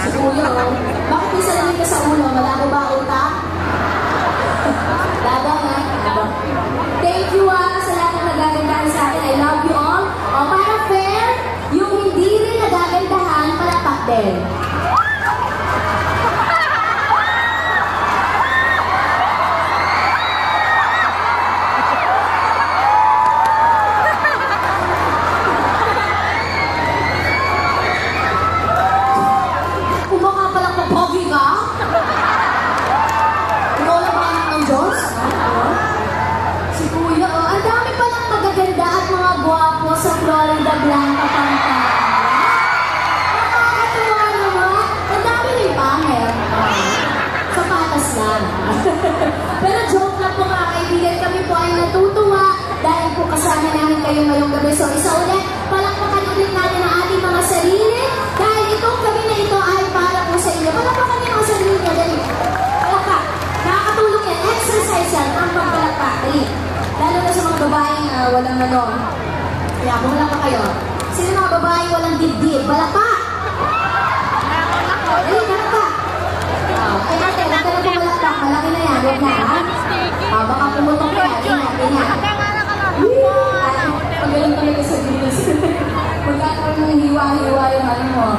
Si Kuya, oh. Bakit isa lang ka sa ulo? Wala ko ba utak? Dadang, ha? Thank you, sa lahat ng nagagandahan sa akin. I love you all. O, para fair, yung hindi rin nagagandahan, palapak din. Sa Florida Blanca, Pampanga. Nakakatuwa naman. Ang dami rin pangit. Sa patas lang. Pero joke lang po mga kaibigan. Kami po ay natutuwa dahil po kasama namin kayo ngayong gabi. So isa ulit, palakpakan ulit natin ang ating mga sarili dahil itong gabi na ito ay para po sa inyo. Palakpakan niyo ang sarili niyo. Dali. Palakpak. Nakakatulong yan. Exercise yan. Ang pagpalakpak. Lalo na sa mga babaeng walang manong. Kaya kung wala pa kayo, sino mga babae walang dibdib? Balapa! Dali, balapa! Ay ate, huwag ka na pumalakpak. Malaki na yan, huwag na, ha? Baka pumutok ka, tingnan. Pagaling talaga sa bilis. Magkakaroon ng hiwa-hiwa yung ano mo.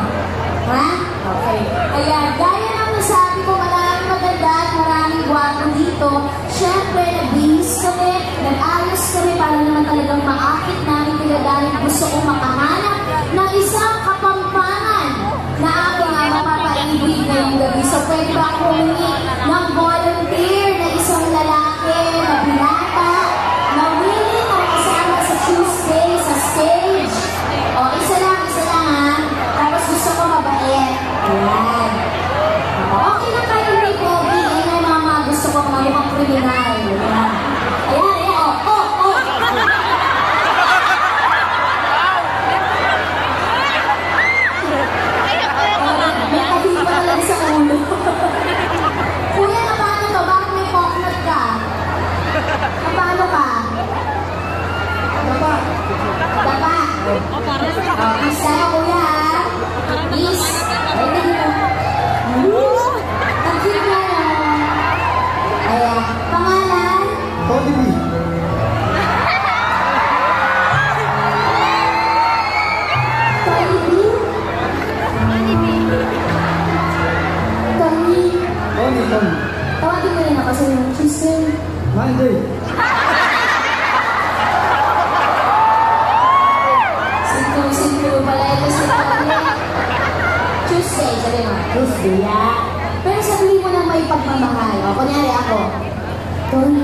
Ha? Okay. Ayan, gaya ng nasabi ko, maraming maganda at maraming gwapo dito. Siyempre, nagbihis kami, nag-ayos kami para naman talagang maakit namin dahil gusto ko makahanap ng isang kapampangan na aking mapapaibig ngayong gabi. So, pwede ba ako humingi ng volunteer na isang lalaki na binata na willing na kasama sa Tuesday sa stage? O, isa lang ha. Tapos gusto ko mabait. Ayan. Okay lang kayo ni Pogi. Ayan ay mga gusto ko mamukhang kriminal. Ayan. Ayan. Kuya, paano to? Bakit may coconut ka? Paano ka? Dapa. Dapa? Peace tayo, kuya, ha? Peace. Ready mo? Ang cute na yan. Ayan. Pangalan? Tony B. Tony B? Tony. Tawagin mo rin ako sa yung Tuesday. Monday. Simple pala ito si Tony. Tuesday, sabi mo. Tuesday, yeah. Pero sabihin mo na may pagmamahal. O, kunyari ako. Tony,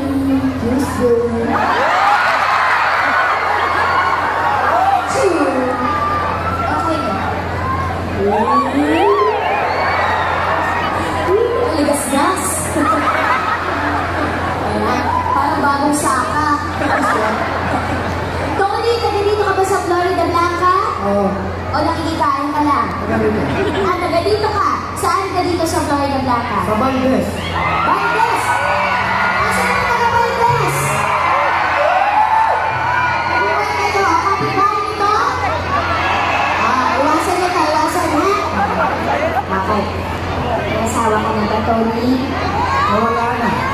Tuesday. Okay na. Ligas-gas. Ayan. Parang bagong saka. Tony, taga-dito ka ba sa Florida Blanca? Oo. O nakikikain ka lang? Taga-dito ka? Saan ka dito sa Florida Blanca? Sa Valdez. Valdez? Saan ka taga-Valdez? Buhay kayo. Kapit-bahay nito? Iwasan niyo ka. Iwasan niya. Okay. Asawa ka na ba, Tony? Wala na.